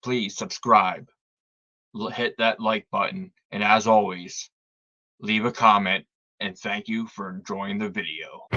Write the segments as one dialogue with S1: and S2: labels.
S1: please subscribe, hit that like button, and as always, leave a comment, and thank you for enjoying the video.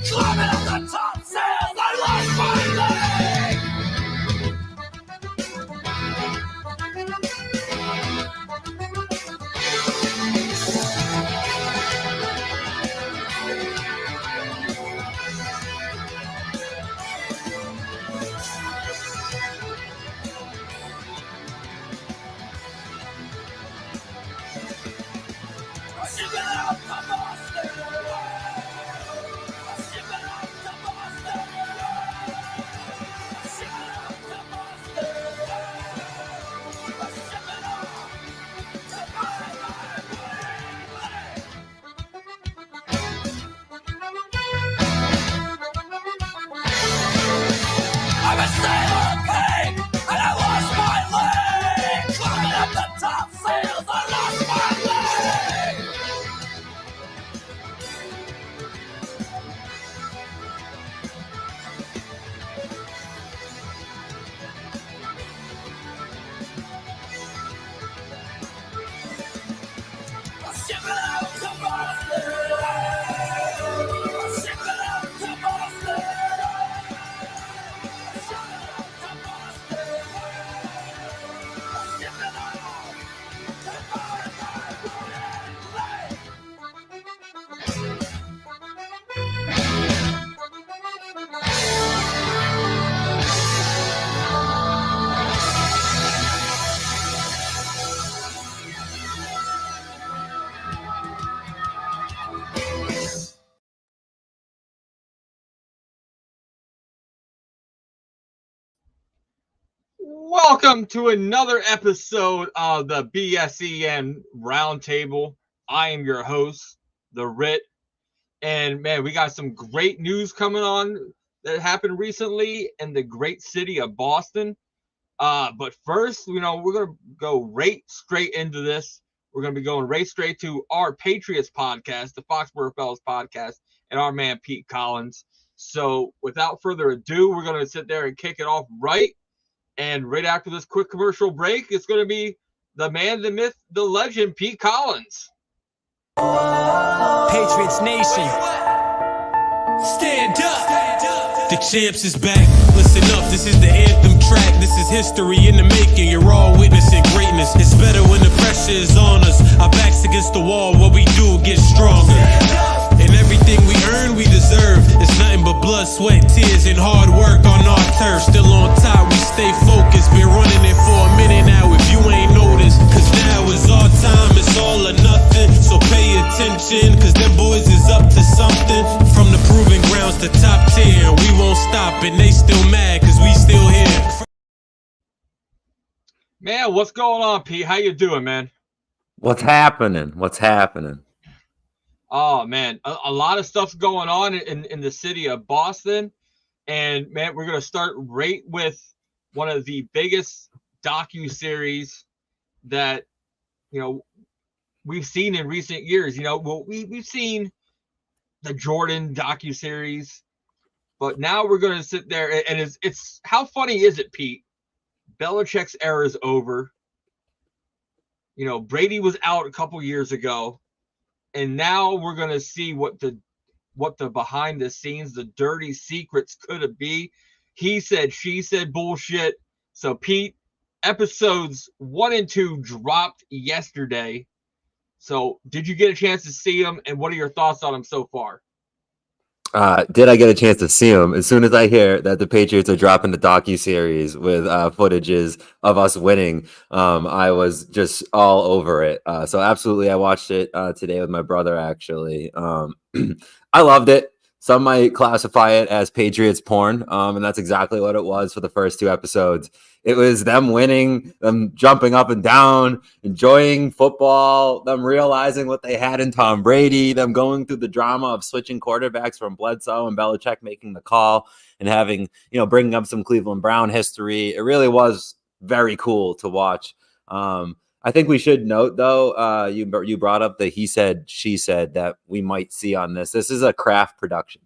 S2: Climbing up the top sails, I lost my leg. Shipping out to Boston. Shipping out to Boston. Shipping out to Boston. Shipping out to I'm a sailor pig, and I lost my leg. Climbing up the top sails, I lost my leg. Shipping out to Boston. Shipping out to Boston. Shipping out to Boston. Shipping out to
S1: Welcome to another episode of the BSEN Roundtable. I am your host, the Rit, and man, we got some great news coming on that happened recently in the great city of Boston. But first, we're gonna go right straight into this. We're gonna be going right straight to our Patriots podcast, the Foxborough Fellas podcast, and our man Pete Collins. So, without further ado, we're gonna sit there and kick it off right. And right after this quick commercial break, it's going to be the man, the myth, the legend, Pete Collins.
S3: Patriots Nation. Stand up. The champs is back. Listen up, this is the anthem track. This is history in the making. You're all witnessing greatness. It's better when the pressure is on us. Our backs against the wall. What we do gets stronger. And everything we earn, we deserve. It's nothing but blood, sweat, tears, and hard work on our turf. Still on top, we stay focused. Been running it for a minute now if you ain't noticed. Cause now is our time, it's all or nothing. So pay attention, cause them boys is up to something. From the proving grounds to top tier, we won't stop, and they still mad cause we still here.
S1: Man, what's going on, Pete? How you doing, man?
S4: What's happening?
S1: Oh, man, a lot of stuff's going on in the city of Boston. And, man, we're going to start right with one of the biggest docuseries that, we've seen in recent years. We've seen the Jordan docuseries, but now we're going to sit there and it's how funny is it, Pete? Belichick's era is over. Brady was out a couple years ago. And now we're going to see what the behind the scenes, the dirty secrets could be. He said, she said bullshit. So, Pete, episodes 1 and 2 dropped yesterday. So, did you get a chance to see them? And what are your thoughts on them so far?
S4: Did I get a chance to see him? As soon as I hear that the Patriots are dropping the docu-series with footages of us winning, I was just all over it. So absolutely, I watched it today with my brother, actually. I loved it. Some might classify it as Patriots porn, and that's exactly what it was for the first two episodes. It was them winning, them jumping up and down, enjoying football, them realizing what they had in Tom Brady, them going through the drama of switching quarterbacks from Bledsoe and Belichick making the call and having, bringing up some Cleveland Brown history. It really was very cool to watch. I think we should note, though, you brought up the he said, she said that we might see on this. This is a Kraft production.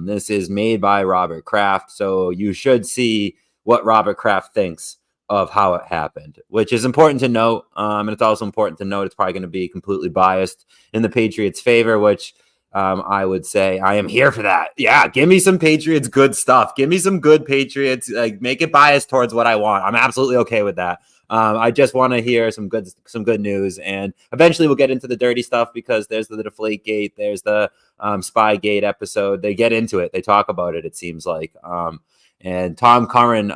S4: This is made by Robert Kraft, so you should see what Robert Kraft thinks of how it happened, which is important to note. And it's also important to note it's probably going to be completely biased in the Patriots' favor, which I would say I am here for that. Yeah, give me some Patriots good stuff. Give me some good Patriots. Like, make it biased towards what I want. I'm absolutely okay with that. I just want to hear some good news, and eventually we'll get into the dirty stuff because there's the Deflategate, there's the Spygate episode. They get into it, they talk about it. It seems like, and Tom Curran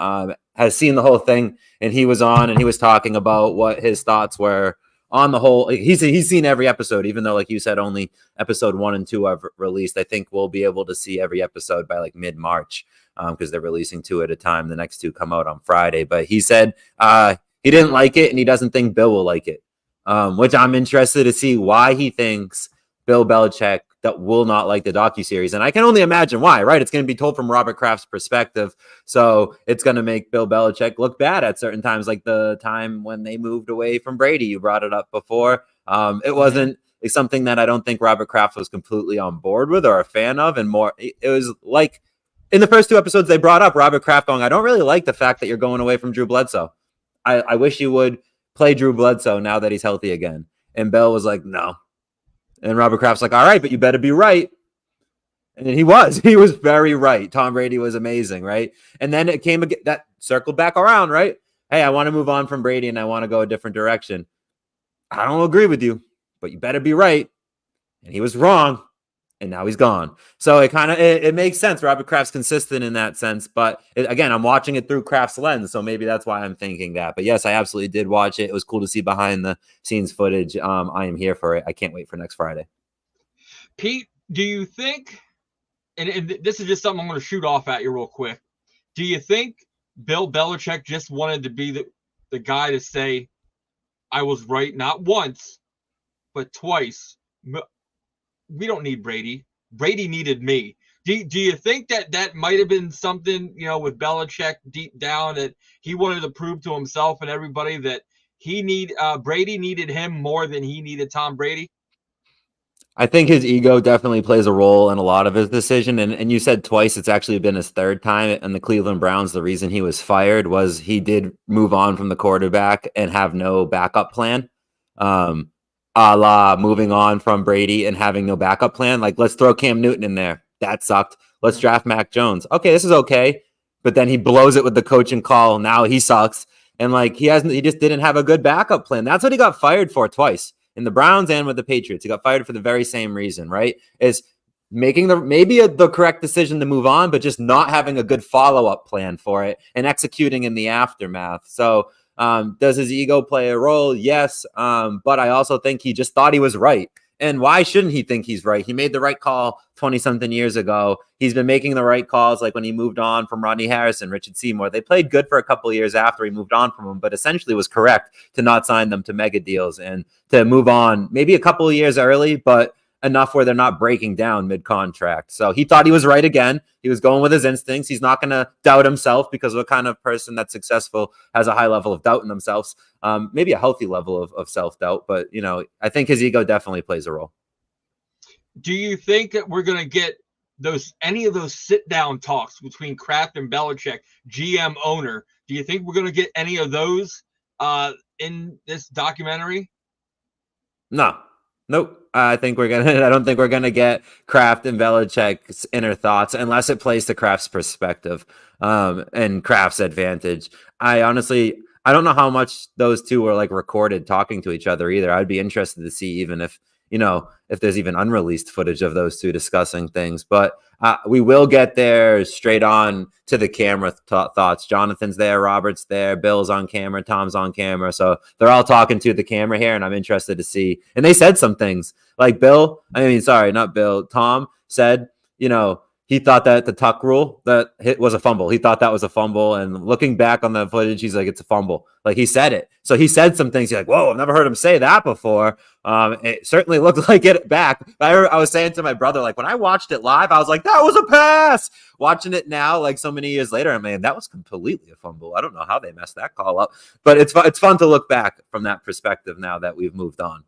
S4: has seen the whole thing, and he was on and he was talking about what his thoughts were on the whole. He's seen every episode, even though, like you said, only episode 1 and 2 are released. I think we'll be able to see every episode by like mid-March because they're releasing 2 at a time. The next 2 come out on Friday. But he said he didn't like it, and he doesn't think Bill will like it, which I'm interested to see why he thinks Bill Belichick that will not like the docuseries. And I can only imagine why, right? It's going to be told from Robert Kraft's perspective. So it's going to make Bill Belichick look bad at certain times, like the time when they moved away from Brady. You brought it up before. It wasn't something that I don't think Robert Kraft was completely on board with or a fan of. And more, it was like in the first 2 episodes, they brought up Robert Kraft going, I don't really like the fact that you're going away from Drew Bledsoe. I wish you would play Drew Bledsoe now that he's healthy again. And Bill was like, no. And Robert Kraft's like, all right, but you better be right. And he was very right. Tom Brady was amazing, right? And then it came again, that circled back around, right? Hey, I want to move on from Brady and I want to go a different direction. I don't agree with you, but you better be right. And he was wrong. And now he's gone. So it makes sense. Robert Kraft's consistent in that sense. But again, I'm watching it through Kraft's lens. So maybe that's why I'm thinking that. But yes, I absolutely did watch it. It was cool to see behind the scenes footage. I am here for it. I can't wait for next Friday.
S1: Pete, do you think, and this is just something I'm going to shoot off at you real quick. Do you think Bill Belichick just wanted to be the guy to say, I was right, not once, but twice? We don't need Brady. Brady needed me. Do you think that might have been something, with Belichick deep down, that he wanted to prove to himself and everybody that Brady needed him more than he needed Tom Brady?
S4: I think his ego definitely plays a role in a lot of his decision. And you said twice, it's actually been his 3rd time. And the Cleveland Browns, the reason he was fired was he did move on from the quarterback and have no backup plan. A la moving on from Brady and having no backup plan. Like, let's throw Cam Newton in there. That sucked. Let's draft Mac Jones. Okay, this is okay. But then he blows it with the coaching call. Now he sucks. And he just didn't have a good backup plan. That's what he got fired for twice in the Browns and with the Patriots. He got fired for the very same reason, right? Is making the correct decision to move on, but just not having a good follow-up plan for it and executing in the aftermath. So, does his ego play a role? Yes. But I also think he just thought he was right. And why shouldn't he think he's right? He made the right call 20-something years ago. He's been making the right calls, like when he moved on from Rodney Harrison, Richard Seymour. They played good for a couple of years after he moved on from them, but essentially was correct to not sign them to mega deals and to move on maybe a couple of years early, but enough where they're not breaking down mid-contract. So he thought he was right again. He was going with his instincts. He's not going to doubt himself, because what kind of person that's successful has a high level of doubt in themselves, maybe a healthy level of self-doubt. But, I think his ego definitely plays a role.
S1: Do you think that we're going to get any of those sit-down talks between Kraft and Belichick, GM owner? Do you think we're going to get any of those in this documentary?
S4: No. Nope. I don't think we're gonna get Kraft and Belichick's inner thoughts unless it plays to Kraft's perspective and Kraft's advantage. I don't know how much those two were recorded talking to each other either. I'd be interested to see even if if there's even unreleased footage of those two discussing things. But we will get there straight on to the camera thoughts. Jonathan's there, Robert's there, Bill's on camera, Tom's on camera. So they're all talking to the camera here, and I'm interested to see. And they said some things like Tom said, he thought that the tuck rule that hit was a fumble. He thought that was a fumble. And looking back on the footage, he's like, it's a fumble. Like, he said it. So he said some things. He's like, whoa, I've never heard him say that before. It certainly looked like it back. I was saying to my brother, like, when I watched it live, I was like, that was a pass. Watching it now, like so many years later, that was completely a fumble. I don't know how they messed that call up. But it's fun to look back from that perspective now that we've moved on.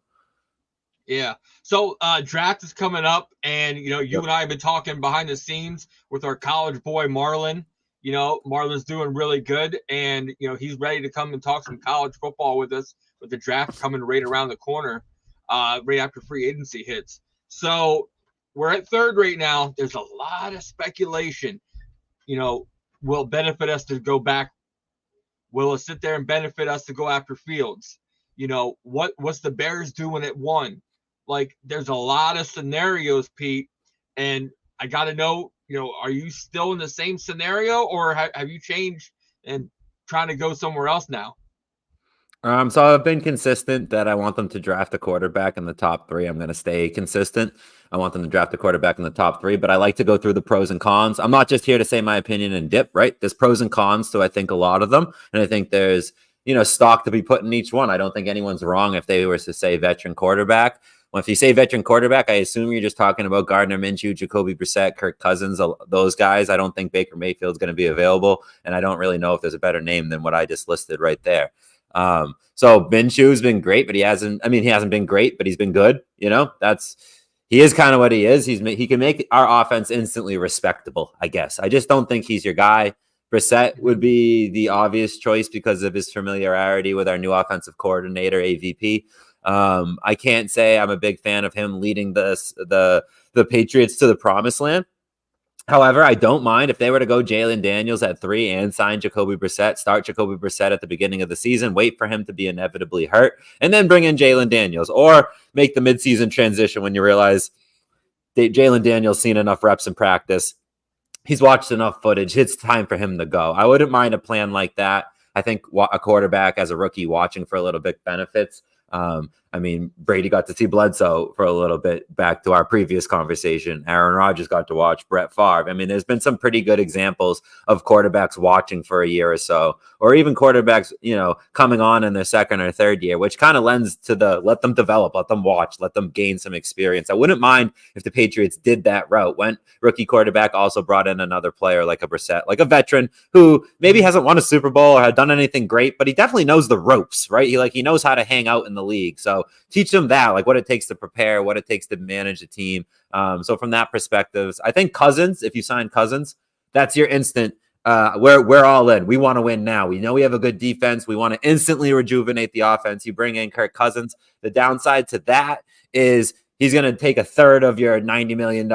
S1: Yeah. So draft is coming up, and you and I have been talking behind the scenes with our college boy Marlon. Marlon's doing really good, and he's ready to come and talk some college football with us, with the draft coming right around the corner, right after free agency hits. So we're at third right now. There's a lot of speculation. Will it benefit us to go back? Will it sit there and benefit us to go after Fields? What's the Bears doing at 1? Like, there's a lot of scenarios, Pete, and I got to know, are you still in the same scenario, or have you changed and trying to go somewhere else now?
S4: So I've been consistent that I want them to draft a quarterback in the top 3. I'm going to stay consistent. I want them to draft a quarterback in the top 3, but I like to go through the pros and cons. I'm not just here to say my opinion and dip, right? There's pros and cons to, I think, a lot of them. And I think there's, stock to be put in each one. I don't think anyone's wrong if they were to say veteran quarterback. Well, if you say veteran quarterback, I assume you're just talking about Gardner Minshew, Jacoby Brissett, Kirk Cousins, those guys. I don't think Baker Mayfield's going to be available, and I don't really know if there's a better name than what I just listed right there. So Minshew's been great, but he hasn't been great, but he's been good. He is kind of what he is. He can make our offense instantly respectable, I guess. I just don't think he's your guy. Brissett would be the obvious choice because of his familiarity with our new offensive coordinator, AVP. I can't say I'm a big fan of him leading the Patriots to the promised land. However, I don't mind if they were to go Jalen Daniels at 3 and sign Jacoby Brissett, start Jacoby Brissett at the beginning of the season, wait for him to be inevitably hurt, and then bring in Jalen Daniels, or make the midseason transition when you realize Jalen Daniels seen enough reps in practice. He's watched enough footage. It's time for him to go. I wouldn't mind a plan like that. I think a quarterback as a rookie watching for a little bit benefits. Brady got to see Bledsoe for a little bit back to our previous conversation. Aaron Rodgers got to watch Brett Favre. There's been some pretty good examples of quarterbacks watching for a year or so, or even quarterbacks, coming on in their second or third year, which kind of lends to let them develop, let them watch, let them gain some experience. I wouldn't mind if the Patriots did that route. Went rookie quarterback, also brought in another player like a Brissett, like a veteran who maybe hasn't won a Super Bowl or had done anything great, but he definitely knows the ropes, right? He knows how to hang out in the league. So teach them that, like what it takes to prepare, what it takes to manage a team. So from that perspective, I think Cousins, if you sign Cousins, that's your instant. We're all in. We want to win now. We know we have a good defense. We want to instantly rejuvenate the offense. You bring in Kirk Cousins. The downside to that is he's going to take a third of your $90 million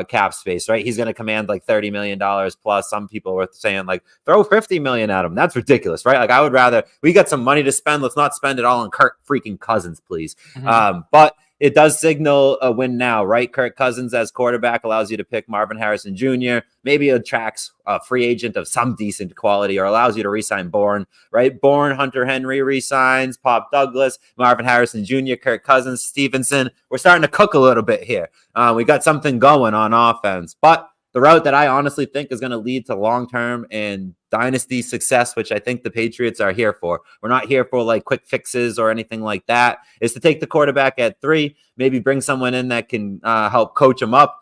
S4: cap space, right? He's going to command like $30 million plus. Some people were saying like throw $50 million at him. That's ridiculous, right? Like I would rather, we got some money to spend. Let's not spend it all on Kirk freaking Cousins, please. But it does signal a win now, right? Kirk Cousins as quarterback allows you to pick Marvin Harrison Jr., maybe attracts a free agent of some decent quality, or allows you to re-sign Bourne, right? Bourne, Hunter Henry re-signs, Pop Douglas, Marvin Harrison Jr., Kirk Cousins, Stevenson. We're starting to cook a little bit here. We got something going on offense, but the route that I honestly think is going to lead to long-term and dynasty success, which I think the Patriots are here for. We're not here for like quick fixes or anything like that. Is to take the quarterback at 3, maybe bring someone in that can help coach him up.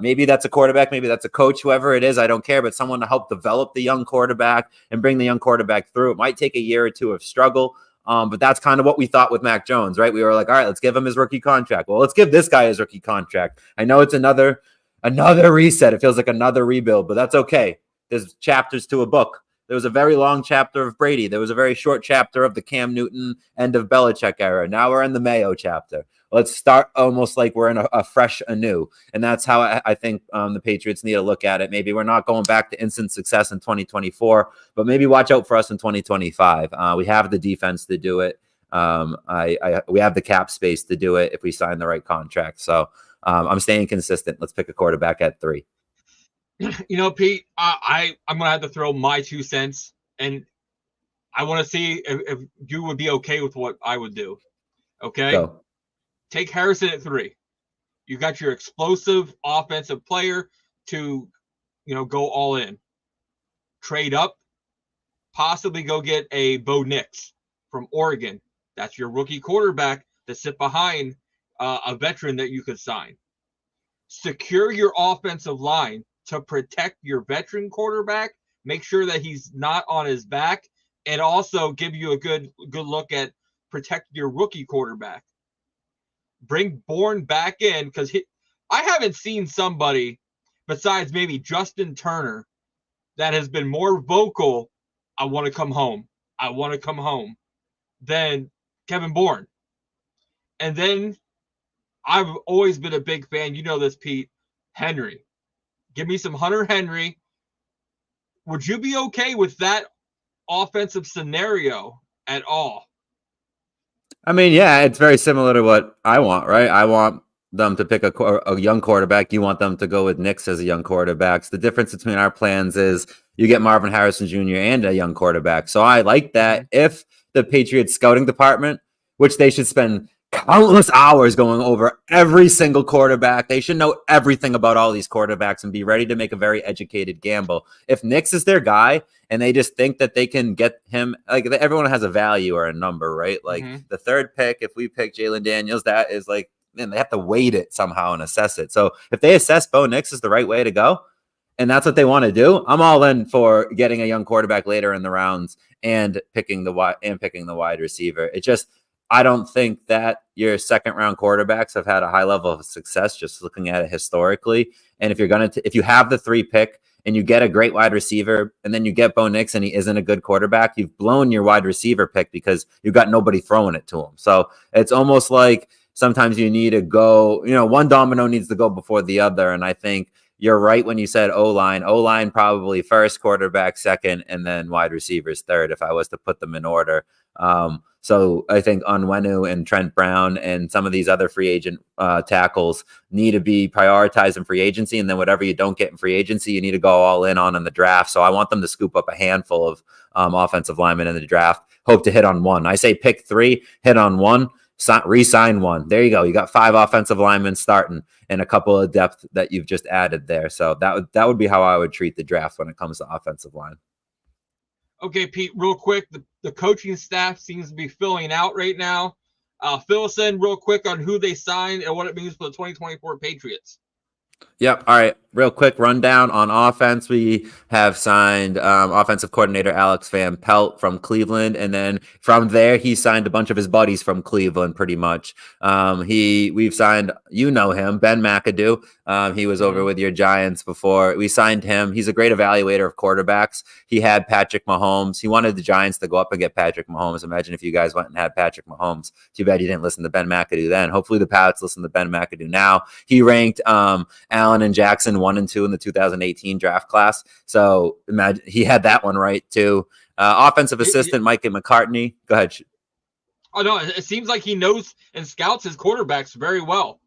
S4: Maybe that's a quarterback, maybe that's a coach, whoever it is, I don't care, but someone to help develop the young quarterback and bring the young quarterback through. It might take a year or two of struggle. But that's kind of what we thought with Mac Jones, right? We were like, all right, let's give him his rookie contract. Well, let's give this guy his rookie contract. I know it's another reset. It feels like another rebuild, but that's okay. There's chapters to a book. There was a very long chapter of Brady. There was a very short chapter of the Cam Newton end of Belichick era. Now we're in the Mayo chapter. Let's start almost like we're in a fresh anew. And that's how I think the Patriots need to look at it. Maybe we're not going back to instant success in 2024, but maybe watch out for us in 2025. We have the defense to do it. We have the cap space to do it if we sign the right contract. So I'm staying consistent. Let's pick a quarterback at 3.
S1: You know, Pete, I'm gonna have to throw my 2 cents, and I want to see if you would be okay with what I would do. Okay,
S4: Go.
S1: take Harrison at 3. You got your explosive offensive player to, go all in. Trade up, possibly go get a Bo Nix from Oregon. That's your rookie quarterback to sit behind a veteran that you could sign. Secure your offensive line to protect your veteran quarterback. Make sure that he's not on his back, and also give you a good look at protect your rookie quarterback. Bring Bourne back in, because I haven't seen somebody besides maybe Justin Turner that has been more vocal, I want to come home, than Kevin Bourne. And then I've always been a big fan, you know this, Pete, Henry. Give me some Hunter Henry. Would you be okay with that offensive scenario at all?
S4: I mean, yeah, it's very similar to what I want, right? I want them to pick a young quarterback. You want them to go with Nix as a young quarterback. So the difference between our plans is you get Marvin Harrison Jr. and a young quarterback. So I like that. If the Patriots scouting department, which they should spend countless hours going over every single quarterback, they should know everything about all these quarterbacks and be ready to make a very educated gamble. If Nix is their guy and they just think that they can get him, like, everyone has a value or a number, right? Like the 3rd pick, if we pick Jalen Daniels, that is like, man, they have to weight it somehow and assess it. So if they assess Bo Nix is the right way to go, and that's what they want to do, I'm all in for getting a young quarterback later in the rounds and picking the wide receiver. It just, I don't think that your 2nd-round quarterbacks have had a high level of success just looking at it historically. And if if you have the 3 pick and you get a great wide receiver and then you get Bo Nix and he isn't a good quarterback, you've blown your wide receiver pick because you've got nobody throwing it to him. So it's almost like sometimes you need to go, one domino needs to go before the other. And I think you're right when you said O-line. O-line probably 1st, quarterback 2nd, and then wide receivers 3rd if I was to put them in order. So I think Onwenu and Trent Brown and some of these other free agent tackles need to be prioritized in free agency. And then whatever you don't get in free agency, you need to go all in on the draft. So I want them to scoop up a handful of offensive linemen in the draft. Hope to hit on 1. I say pick 3, hit on 1. Re-sign 1. There you go. You got 5 offensive linemen starting and a couple of depth that you've just added there. So that would be how I would treat the draft when it comes to offensive line.
S1: Okay, Pete, real quick, the coaching staff seems to be filling out right now. Fill us in real quick on who they signed and what it means for the 2024 Patriots.
S4: Yep. All right. Real quick rundown on offense. We have signed offensive coordinator Alex Van Pelt from Cleveland. And then from there, he signed a bunch of his buddies from Cleveland pretty much. We've signed, him, Ben McAdoo. He was over with your Giants before. We signed him. He's a great evaluator of quarterbacks. He had Patrick Mahomes. He wanted the Giants to go up and get Patrick Mahomes. Imagine if you guys went and had Patrick Mahomes. Too bad you didn't listen to Ben McAdoo then. Hopefully the Pats listen to Ben McAdoo now. He ranked Allen and Jackson 1 and 2 in the 2018 draft class. So imagine he had that one right too. Offensive assistant Micah McCartney. Go ahead.
S1: Oh no, it seems like he knows and scouts his quarterbacks very well.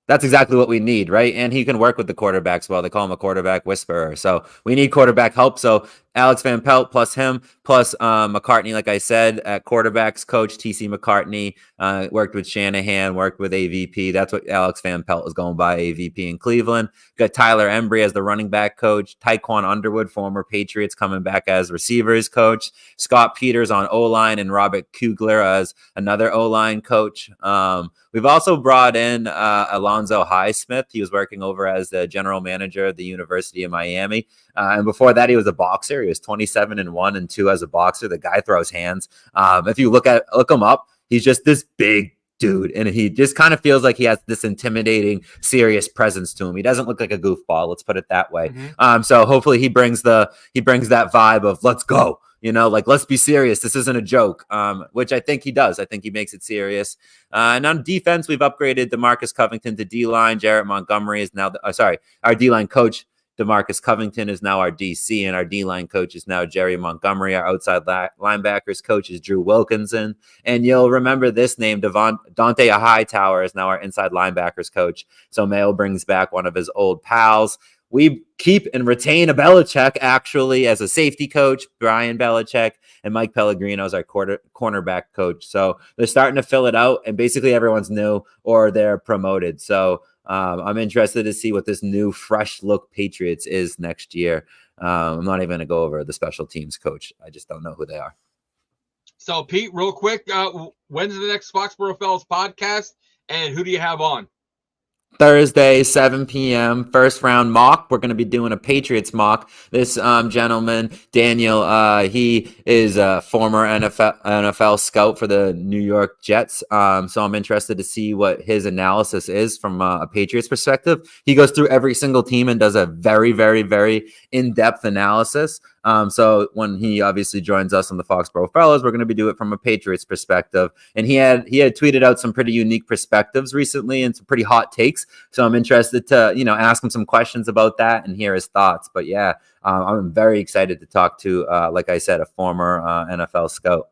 S4: That's exactly what we need, right? And he can work with the quarterbacks well. They call him a quarterback whisperer. So we need quarterback help. So Alex Van Pelt plus him, plus McCartney, like I said, at quarterbacks coach, TC McCartney, worked with Shanahan, worked with AVP. That's what Alex Van Pelt is going by, AVP in Cleveland. Got Tyler Embry as the running back coach, Tyquan Underwood, former Patriots, coming back as receivers coach, Scott Peters on O-line, and Robert Kugler as another O-line coach. We've also brought in Alonzo Highsmith. He was working over as the general manager at the University of Miami. And before that, he was a boxer. He was 27-1 and 2 as a boxer. The guy throws hands. If you look him up, he's just this big dude, and he just kind of feels like he has this intimidating, serious presence to him. He doesn't look like a goofball. Let's put it that way. So hopefully he brings that vibe of let's go. Let's be serious. This isn't a joke, which I think he does. I think he makes it serious. And on defense, we've upgraded DeMarcus Covington to D-line. Jarrett Montgomery is now our D-line coach. DeMarcus Covington is now our DC, and our D-line coach is now Jerry Montgomery. Our outside linebackers coach is Drew Wilkinson. And you'll remember this name, Dante Hightower is now our inside linebackers coach. So Mayo brings back one of his old pals. We keep and retain a Belichick, actually, as a safety coach, Brian Belichick, and Mike Pellegrino is our cornerback coach. So they're starting to fill it out, and basically everyone's new or they're promoted. So I'm interested to see what this new, fresh look Patriots is next year. I'm not even going to go over the special teams coach. I just don't know who they are.
S1: So, Pete, real quick, when's the next Foxborough Fellas podcast, and who do you have on?
S4: Thursday, 7 p.m., first round mock. We're going to be doing a Patriots mock. This gentleman, Daniel, he is a former NFL scout for the New York Jets. So I'm interested to see what his analysis is from a Patriots perspective. He goes through every single team and does a very, very, very in-depth analysis. So when he obviously joins us on the Foxborough Fellows, we're going to be doing it from a Patriots perspective. And he had tweeted out some pretty unique perspectives recently and some pretty hot takes. So I'm interested to, ask him some questions about that and hear his thoughts. But yeah, I'm very excited to talk to, like I said, a former NFL scout.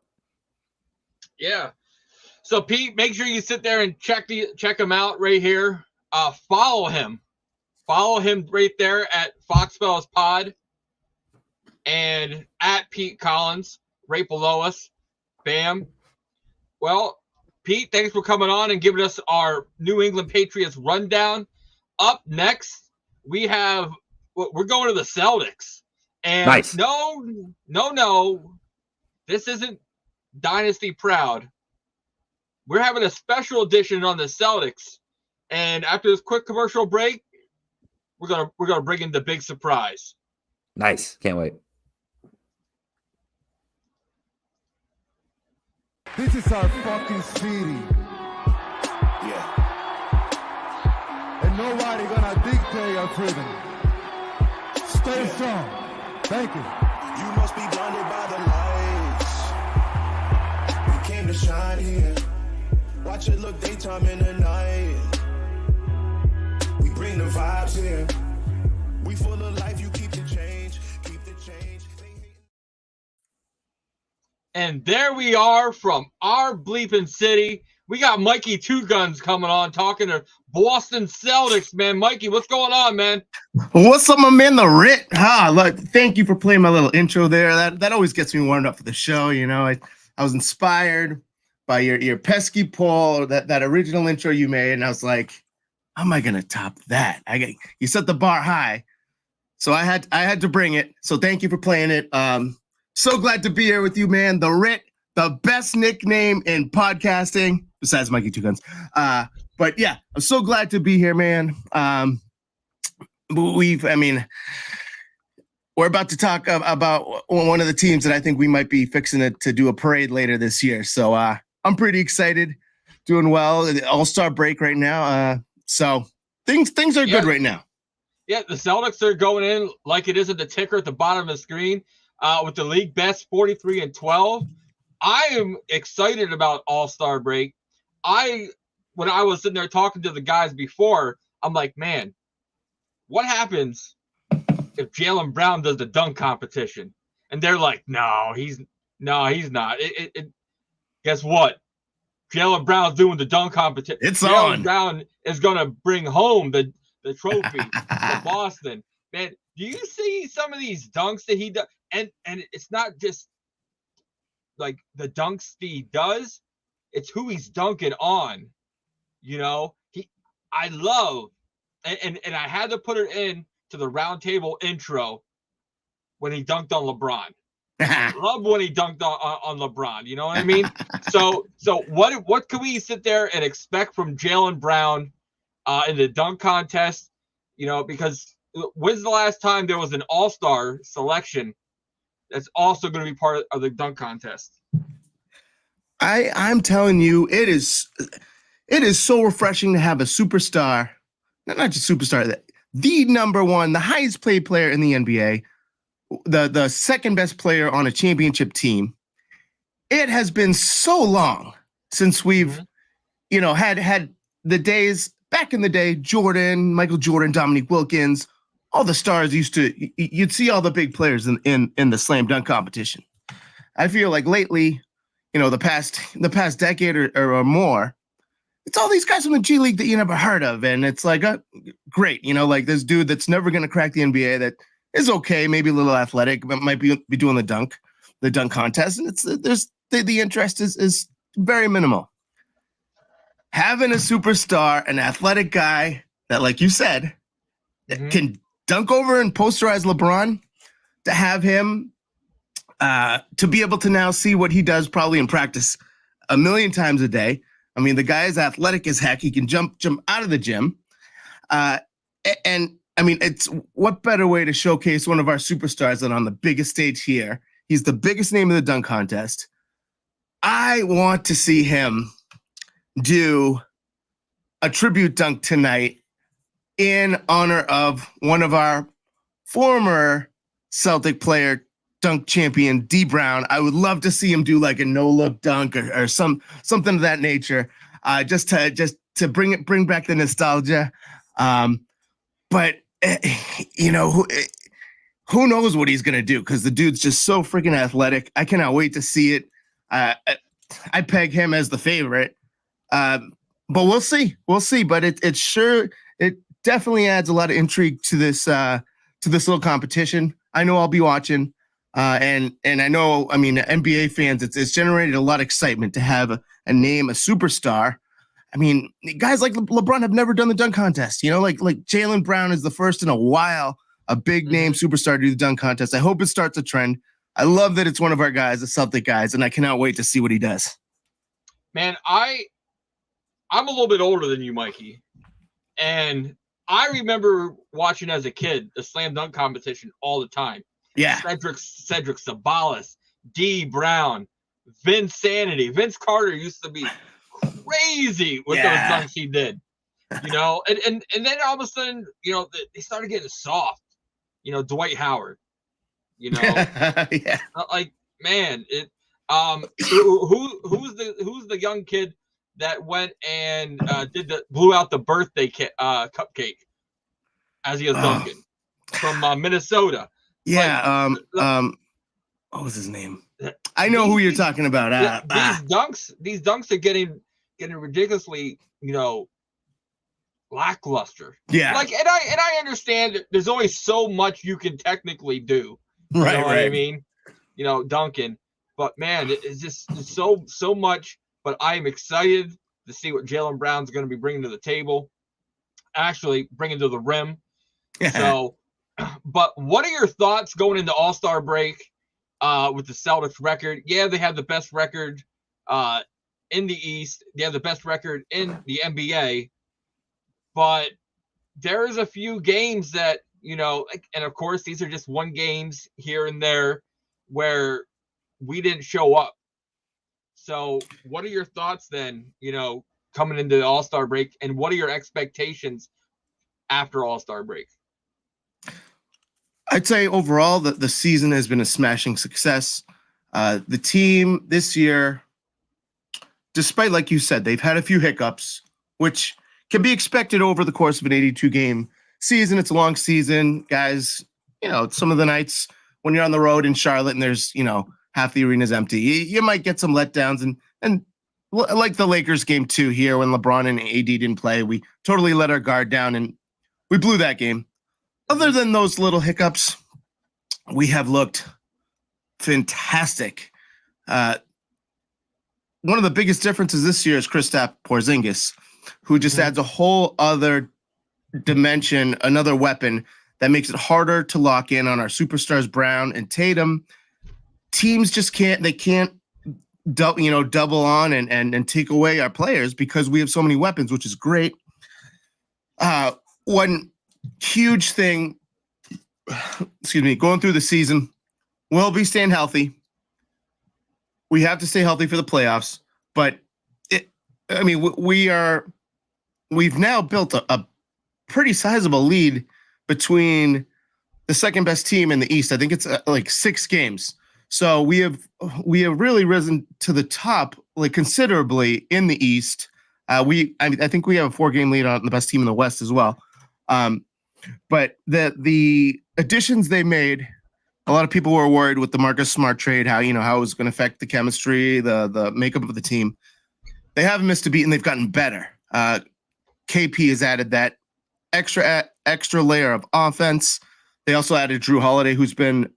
S1: Yeah. So Pete, make sure you sit there and check him out right here. Follow him right there at Fox Fellas Pod. And at Pete Collins, right below us. Bam. Well, Pete, thanks for coming on and giving us our New England Patriots rundown. Up next, we're going to the Celtics. And
S4: nice.
S1: No. This isn't Dynasty Proud. We're having a special edition on the Celtics. And after this quick commercial break, we're gonna bring in the big surprise.
S4: Nice. Can't wait.
S5: This is our fucking city.
S2: Yeah.
S5: And nobody gonna dictate our freedom. Stay strong. Thank you.
S2: You must be blinded by the lights. You came to shine here. Watch it look daytime in the night. We bring the vibes here. We full of life, you keep the change. Keep the change.
S1: And there we are from our bleeping city. We got Mikey Two Guns coming on talking to Boston Celtics, man. Mikey, what's going on, man?
S6: What's up, my man, the Rit? Look, thank you for playing my little intro there. That always gets me warmed up for the show. I was inspired by your pesky poll, that original intro you made, and I was like, how am I gonna top that? You set the bar high, so I had to bring it. So thank you for playing it. So glad to be here with you, man. The Rit, the best nickname in podcasting, besides Mikey Two Guns. But yeah, I'm so glad to be here, man. We're about to talk about one of the teams that I think we might be fixing to do a parade later this year. So I'm pretty excited, doing well. The All-Star break right now. So things are good right now.
S1: Yeah, the Celtics are going in like it is at the ticker at the bottom of the screen. With the league best 43-12. I am excited about All-Star break. When I was sitting there talking to the guys before, I'm like, man, what happens if Jaylen Brown does the dunk competition? And they're like, no, he's not. Guess what? Jaylen Brown's doing the dunk competition.
S6: It's
S1: Jaylen
S6: on.
S1: Brown is gonna bring home the trophy to Boston. Man, do you see some of these dunks that he does? And it's not just like the dunks he does, it's who he's dunking on. I love, and I had to put it in to the Roundtable intro when he dunked on LeBron. I love when he dunked on LeBron. You know what I mean? So what can we sit there and expect from Jaylen Brown in the dunk contest? Because when's the last time there was an all-star selection that's also going to be part of the dunk contest?
S6: I'm telling you, it is so refreshing to have a superstar, not just superstar, the number one, the highest paid player in the NBA, the second best player on a championship team. It has been so long since we've, had the days back in the day, Jordan, Michael Jordan, Dominique Wilkins, all the stars you'd see all the big players in the slam dunk competition. I feel like lately, the past decade or more, it's all these guys from the G League that you never heard of. And it's like, great, like this dude that's never going to crack the NBA that is okay, maybe a little athletic, but might be doing the dunk contest. And the interest is very minimal. Having a superstar, an athletic guy that, like you said, can dunk over and posterize LeBron, to have him to be able to now see what he does probably in practice a million times a day. I mean, the guy is athletic as heck. He can jump out of the gym. And I mean, it's what better way to showcase one of our superstars than on the biggest stage here. He's the biggest name of the dunk contest. I want to see him do a tribute dunk tonight in honor of one of our former Celtic player, dunk champion, D Brown. I would love to see him do like a no-look dunk or something of that nature, just to bring back the nostalgia. But who knows what he's gonna do, because the dude's just so freaking athletic. I cannot wait to see it. I peg him as the favorite, but we'll see. But it definitely adds a lot of intrigue to this little competition. I know I'll be watching. And I know, I mean, NBA fans, it's generated a lot of excitement to have a name, a superstar. I mean, guys like LeBron have never done the dunk contest. Like Jaylen Brown is the first in a while, a big name superstar to do the dunk contest. I hope it starts a trend. I love that it's one of our guys, the Celtic guys, and I cannot wait to see what he does.
S1: Man, I'm a little bit older than you, Mikey, and I remember watching as a kid the slam dunk competition all the time.
S6: Yeah.
S1: Cedric Sabalas, D Brown, Vinsanity. Vince Carter used to be crazy with those dunks he did. And then all of a sudden, they started getting soft. Dwight Howard.
S6: Yeah.
S1: Like, man, who's the young kid that went and blew out the birthday cupcake as he was dunking from Minnesota?
S6: Yeah. What was his name? I know who you're talking about.
S1: These dunks are getting ridiculously, lackluster.
S6: Yeah.
S1: Like, and I understand that there's only so much you can technically do.
S6: Right.
S1: What I mean? Dunking. But man, it's just so much. But I am excited to see what Jaylen Brown's going to be bringing to the table. Actually, bringing to the rim. So. But what are your thoughts going into All-Star break with the Celtics record? Yeah, they have the best record in the East. They have the best record in the NBA. But there's a few games that, and of course, these are just one games here and there where we didn't show up. So what are your thoughts then, coming into the All-Star break? And what are your expectations after All-Star break?
S6: I'd say overall that the season has been a smashing success. The team this year, despite, like you said, they've had a few hiccups, which can be expected over the course of an 82-game season. It's a long season, guys. Some of the nights when you're on the road in Charlotte and there's, half the arena's empty, you might get some letdowns. And like the Lakers game 2 here when LeBron and AD didn't play, we totally let our guard down and we blew that game. Other than those little hiccups, we have looked fantastic. One of the biggest differences this year is Kristaps Porzingis, who just adds a whole other dimension, another weapon that makes it harder to lock in on our superstars Brown and Tatum. Teams just can't double on and take away our players because we have so many weapons, which is great. One huge thing, going through the season, we'll be staying healthy. We have to stay healthy for the playoffs, but we've now built a pretty sizable lead between the second best team in the East. I think it's like 6 games. So we have really risen to the top like considerably in the East. I think we have a 4-game lead on the best team in the West as well. But the additions they made, a lot of people were worried with the Marcus Smart trade, how it was going to affect the chemistry, the makeup of the team. They haven't missed a beat, and they've gotten better. KP has added that extra layer of offense. They also added Drew Holiday, who's been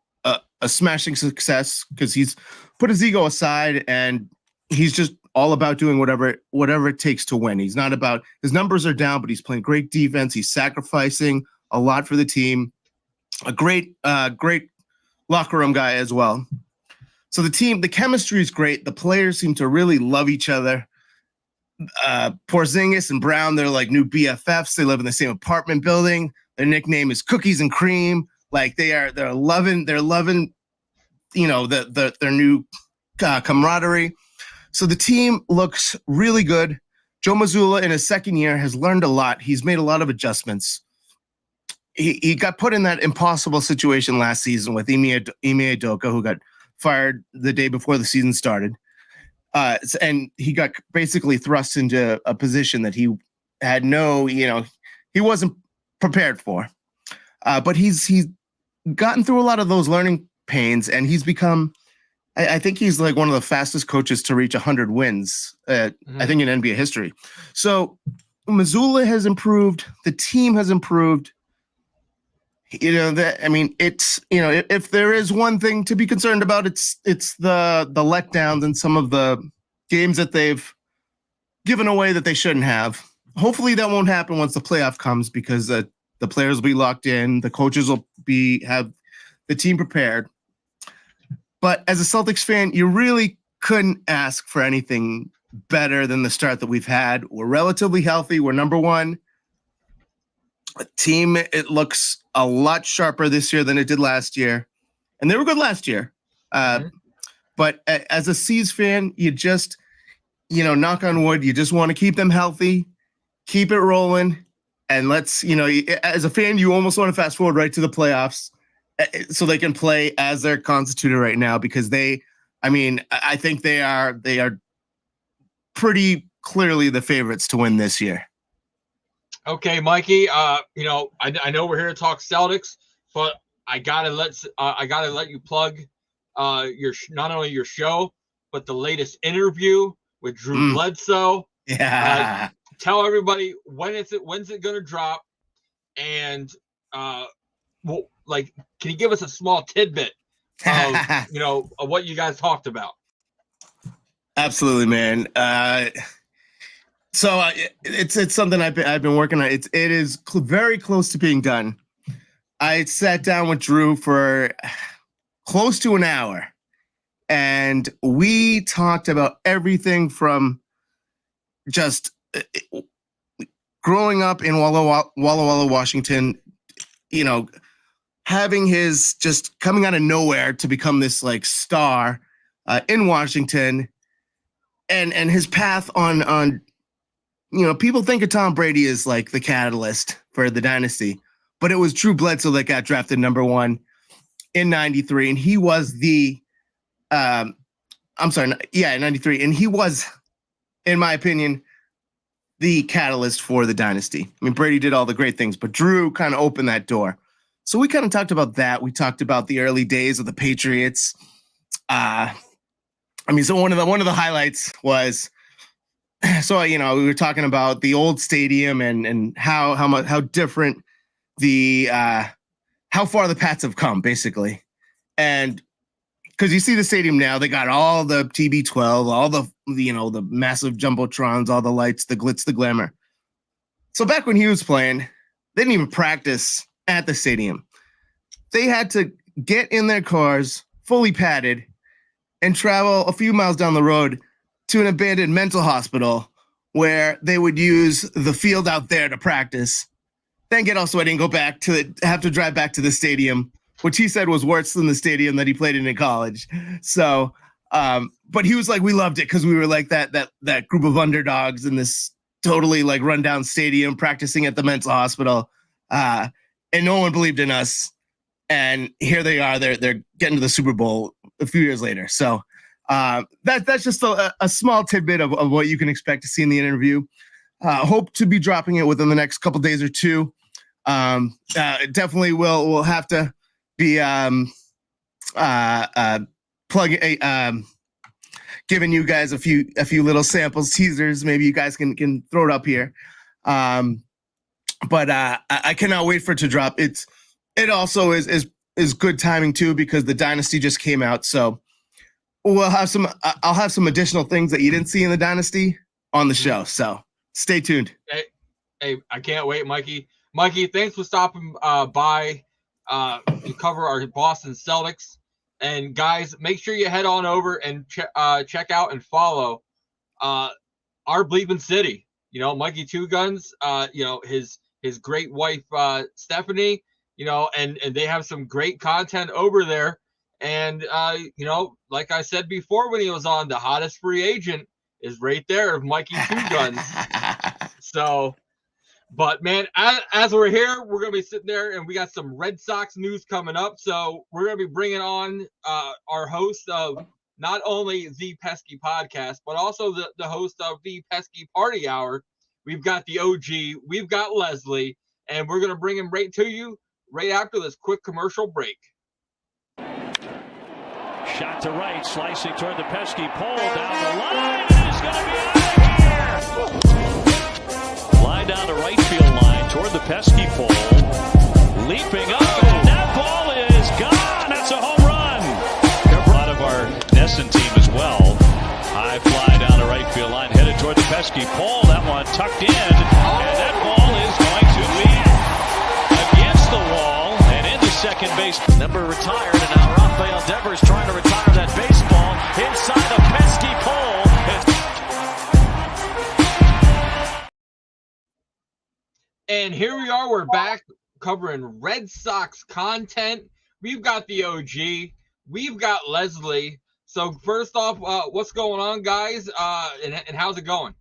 S6: a smashing success because he's put his ego aside and he's just all about doing whatever it takes to win. He's not about, his numbers are down, but he's playing great defense. He's sacrificing a lot for the team. A great locker room guy as well. So the chemistry is great. The players seem to really love each other. Porzingis and Brown, they're like new BFFs. They live in the same apartment building. Their nickname is Cookies and Cream. Like they're loving, their new camaraderie. So the team looks really good. Joe Mazzulla in his second year has learned a lot. He's made a lot of adjustments. He got put in that impossible situation last season with Ime Udoka, who got fired the day before the season started. And he got basically thrust into a position that he had he wasn't prepared for. But he's gotten through a lot of those learning pains, and he's become, I think he's like one of the fastest coaches to reach 100 wins, I think, in NBA history. So Mazzulla has improved. The team has improved. If there is one thing to be concerned about, it's the letdowns and some of the games that they've given away that they shouldn't have. Hopefully that won't happen once the playoff comes, because the players will be locked in, the coaches will have the team prepared. But as a Celtics fan, you really couldn't ask for anything better than the start that we've had. We're relatively healthy. We're number one. A team, it looks a lot sharper this year than it did last year. And they were good last year. But as a C's fan, you just, knock on wood, you just want to keep them healthy, keep it rolling. And let's, as a fan, you almost want to fast forward right to the playoffs so they can play as they're constituted right now, because I think they are pretty clearly the favorites to win this year.
S1: Okay, Mikey. I know we're here to talk Celtics, but I gotta let you plug not only your show, but the latest interview with Drew Bledsoe.
S6: Yeah.
S1: Tell everybody when's it gonna drop, and can you give us a small tidbit of of what you guys talked about?
S6: Absolutely, man. So it's something I've been working on. It is very close to being done. I sat down with Drew for close to an hour, and we talked about everything from just growing up in Walla Walla, Washington, having his just coming out of nowhere to become this like star in Washington, and his path on. People think of Tom Brady as like the catalyst for the dynasty, but it was Drew Bledsoe that got drafted number 1 in 93. And he was in 93. And he was, in my opinion, the catalyst for the dynasty. I mean, Brady did all the great things, but Drew kind of opened that door. So we kind of talked about that. We talked about the early days of the Patriots. So one of the highlights was, we were talking about the old stadium and how different how far the Pats have come, basically. And because you see the stadium now, they got all the TB12, all the massive jumbotrons, all the lights, the glitz, the glamour. So back when he was playing, they didn't even practice at the stadium. They had to get in their cars, fully padded, and travel a few miles down the road to an abandoned mental hospital where they would use the field out there to practice, then get all sweaty and go back have to drive back to the stadium, which he said was worse than the stadium that he played in college. So, but he was like, we loved it because we were like that group of underdogs in this totally like rundown stadium practicing at the mental hospital. And no one believed in us. And here they are, they're getting to the Super Bowl a few years later. So, that's just a small tidbit of what you can expect to see in the interview. Hope to be dropping it within the next couple days or two. Definitely we'll have to be giving you guys a few little samples, teasers. Maybe you guys can throw it up here. But I cannot wait for it to drop. It also is good timing too, because the Dynasty just came out. So I'll have some additional things that you didn't see in the Dynasty on the show. So stay tuned.
S1: Hey, I can't wait, Mikey. Mikey, thanks for stopping by to cover our Boston Celtics. And guys, make sure you head on over and check out and follow our Bleeping City. You know, Mikey Two Guns. You know, his great wife Stephanie. You know, and they have some great content over there. And you know, like I said before when he was on, the hottest free agent is right there of Mikey Two Guns. So, but man, as we're here, we're gonna be sitting there, and we got some Red Sox news coming up. So we're gonna be bringing on our host of not only the Pesky Podcast, but also the host of the Pesky Party Hour. We've got the OG, we've got Leslie, and we're gonna bring him right to you right after this quick commercial break.
S7: Shot to right, slicing toward the pesky pole down the line. It's going to be out of here. Line down the right field line toward the pesky pole. Leaping up, and that ball is gone. That's a home run. A lot of our Nesson team as well. High fly down the right field line, headed toward the pesky pole. That one tucked in, and that ball is going to be against the wall and into second base. Number retired, and now Rafael Devers trying to retire that baseball inside the pesky pole.
S1: And here we are. We're back covering Red Sox content. We've got the OG. We've got Leslie. So first off, what's going on, guys? And how's it going?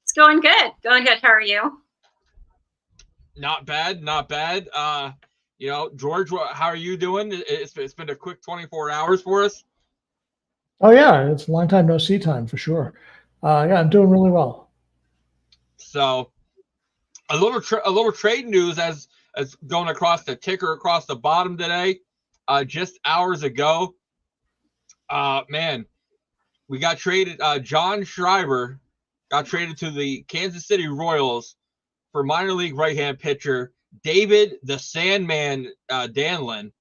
S8: It's going good. Going good. How are you?
S1: Not bad. Not bad. You know, George, how are you doing? It's been a quick 24 hours for us.
S9: Oh yeah, it's a long time no see time for sure. Yeah, I'm doing really well.
S1: So, a little trade news as going across the ticker across the bottom today. Just hours ago, man, we got traded. John Schreiber got traded to the Kansas City Royals for minor league right-hand pitcher David the Sandman Danlin.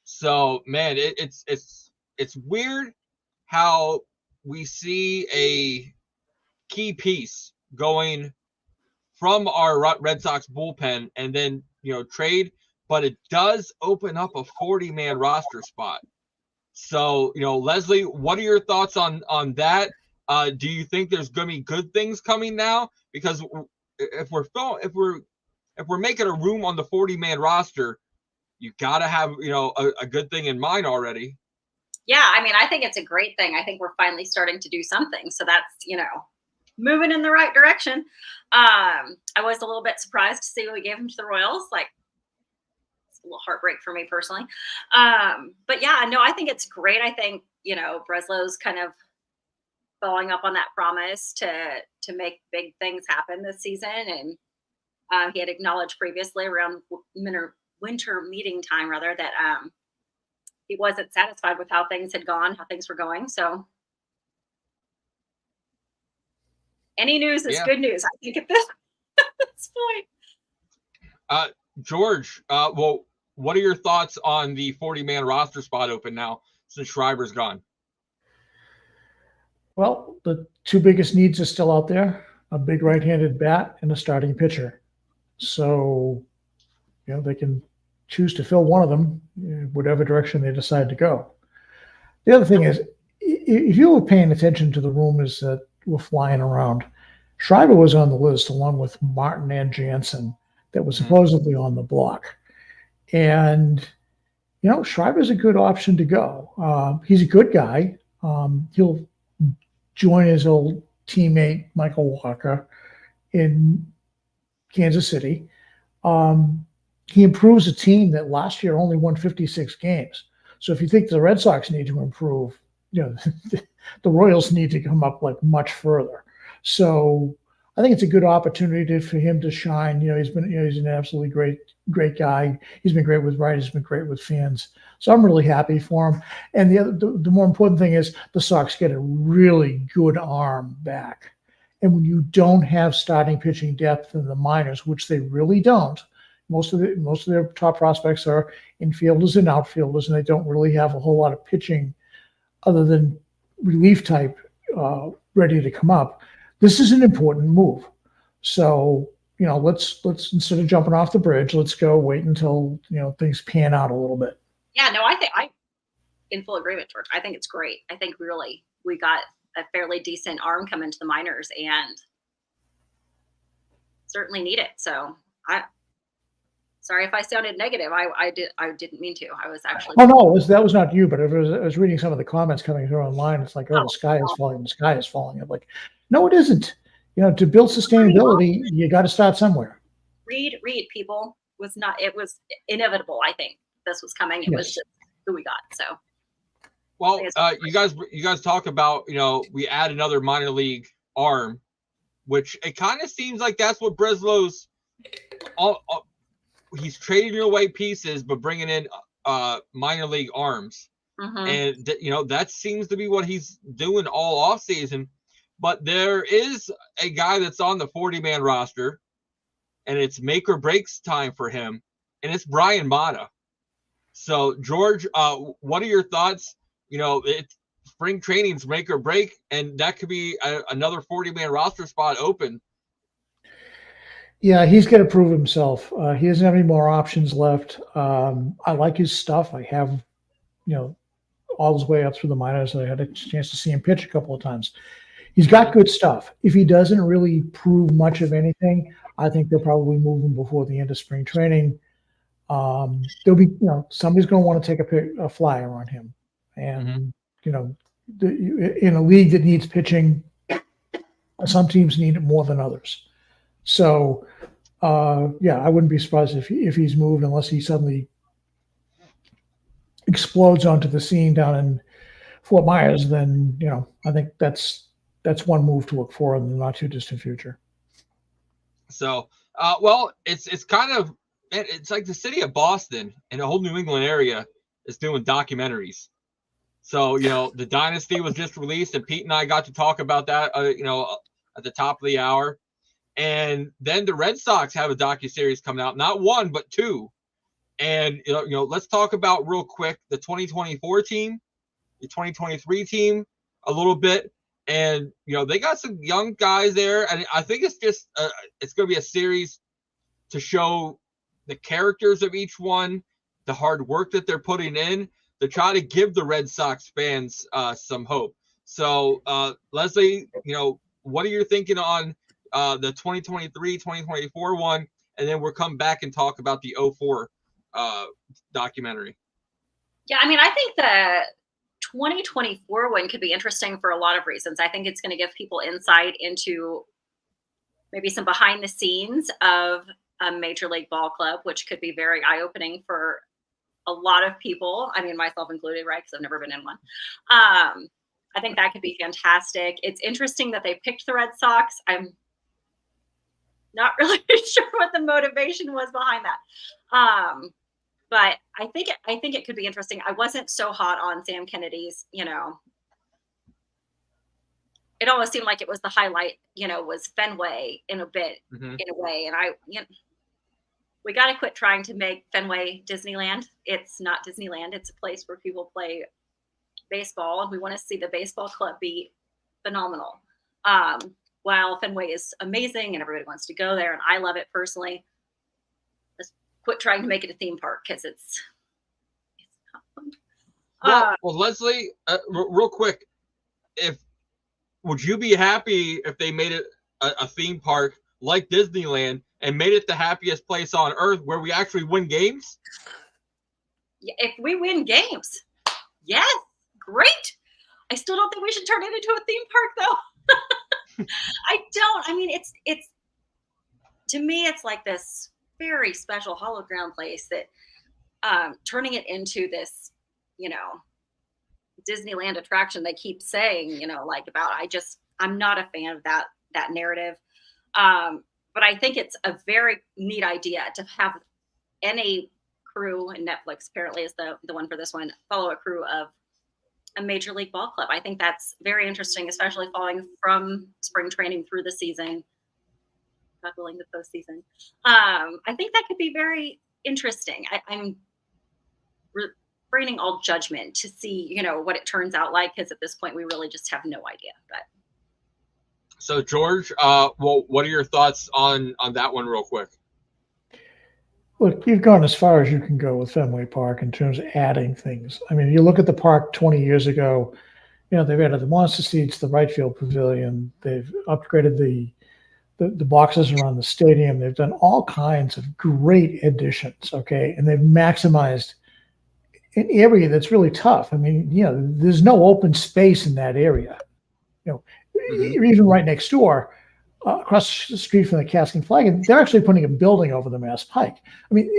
S1: So, man, it's weird how we see a key piece going from our Red Sox bullpen and then, you know, trade, but it does open up a 40-man roster spot. So, you know, Leslie, what are your thoughts on that? Do you think there's going to be good things coming now? Because if we're making a room on the 40-man roster, you got to have, you know, a good thing in mind already.
S8: Yeah, I mean, I think it's a great thing. I think we're finally starting to do something. So that's, you know, moving in the right direction. I was a little bit surprised to see we gave him to the Royals. Like, it's a little heartbreak for me personally. But yeah, no, I think it's great. I think, you know, Breslow's kind of following up on that promise to make big things happen this season. And he had acknowledged previously around winter meeting time, rather, that he wasn't satisfied with how things had gone, how things were going. So any news is good news, I think, at this point.
S1: George, well, what are your thoughts on the 40-man roster spot open now since Schreiber's gone?
S9: Well, the two biggest needs are still out there: a big right-handed bat and a starting pitcher. So, you know, they can choose to fill one of them, whatever direction they decide to go. The other thing is, if you were paying attention to the rumors that were flying around, Schreiber was on the list along with Martin and Jansen that was supposedly on the block. And, you know, Schreiber's a good option to go. He's a good guy. He'll join his old teammate, Michael Walker, in Kansas City. He improves a team that last year only won 56 games. So if you think the Red Sox need to improve, you know, the Royals need to come up like much further. So I think it's a good opportunity for him to shine. He's an absolutely great guy. He's been great with writers, he's been great with fans. So I'm really happy for him. And the more important thing is the Sox get a really good arm back. And when you don't have starting pitching depth in the minors, which they really don't, most of their top prospects are infielders and outfielders, and they don't really have a whole lot of pitching other than relief type ready to come up. This is an important move. So, let's instead of jumping off the bridge, let's go wait until, things pan out a little bit.
S8: Yeah, no, I think I'm in full agreement, George. I think it's great. I think really we got a fairly decent arm come into the minors and certainly need it. So sorry if I sounded negative. I didn't mean to. I was actually.
S9: Oh no, that was not you, but I was reading some of the comments coming through online. It's like, oh, the sky is falling. The sky is falling. I'm like, no, it isn't. To build sustainability, you got to start somewhere.
S8: Read, people. It was inevitable. I think this was coming. It was just who we got. So.
S1: Well, you guys talk about, we add another minor league arm, which it kind of seems like that's what Breslow's he's trading away pieces, but bringing in minor league arms. And that seems to be what he's doing all off season. But there is a guy that's on the 40-man roster, and it's make or breaks time for him, and it's Brian Mata. So, George, what are your thoughts? Spring training's make or break, and that could be another 40-man roster spot open.
S9: Yeah, he's going to prove himself. He doesn't have any more options left. I like his stuff. I have, all his way up through the minors. I had a chance to see him pitch a couple of times. He's got good stuff. If he doesn't really prove much of anything, I think they'll probably move him before the end of spring training. There'll be, somebody's going to want to take a flyer on him. And, in a league that needs pitching, some teams need it more than others. So, I wouldn't be surprised if he's moved unless he suddenly explodes onto the scene down in Fort Myers. Then, I think that's one move to look for in the not too distant future.
S1: So, it's kind of, it's like the city of Boston and the whole New England area is doing documentaries. So, the Dynasty was just released, and Pete and I got to talk about that, at the top of the hour. And then the Red Sox have a docuseries coming out, not one, but two. And, let's talk about real quick the 2024 team, the 2023 team a little bit. And, they got some young guys there. And I think it's just, it's going to be a series to show the characters of each one, the hard work that they're putting in to try to give the Red Sox fans some hope. So, Leslie, what are you thinking on the 2023, 2024 one? And then we'll come back and talk about the 04 documentary.
S8: Yeah, I think the 2024 one could be interesting for a lot of reasons. I think it's going to give people insight into maybe some behind the scenes of a major league ball club, which could be very eye-opening for a lot of people. Myself included, right? Because I've never been in one. I think that could be fantastic. It's interesting that they picked the Red Sox. I'm not really sure what the motivation was behind that. But I think it could be interesting. I wasn't so hot on Sam Kennedy's, it almost seemed like it was the highlight, was Fenway in a way. And we got to quit trying to make Fenway Disneyland. It's not Disneyland. It's a place where people play baseball, and we want to see the baseball club be phenomenal. While Fenway is amazing and everybody wants to go there, and I love it personally, let's quit trying to make it a theme park because it's not fun.
S1: Well, Leslie, real quick, would you be happy if they made it a theme park like Disneyland and made it the happiest place on earth where we actually win games?
S8: Yeah, if we win games, yes, great. I still don't think we should turn it into a theme park, though. I don't. It's to me, it's like this very special hologram place that turning it into this, Disneyland attraction they keep saying, about, I'm not a fan of that narrative. But I think it's a very neat idea to have any crew, and Netflix apparently is the one for this one, follow a crew of a major league ball club. I think that's very interesting, especially following from spring training through the season, God willing, the postseason. I think that could be very interesting. I'm refraining all judgment to see, what it turns out like, because at this point we really just have no idea. But
S1: so George, well, what are your thoughts on that one, real quick?
S9: Look, you've gone as far as you can go with Fenway Park in terms of adding things. I mean, you look at the park 20 years ago, they've added the monster seats, the right field pavilion, they've upgraded the boxes around the stadium. They've done all kinds of great additions, okay? And they've maximized an area that's really tough. I mean, there's no open space in that area. Even right next door, across the street from the Casking Flag, and they're actually putting a building over the Mass Pike. I mean,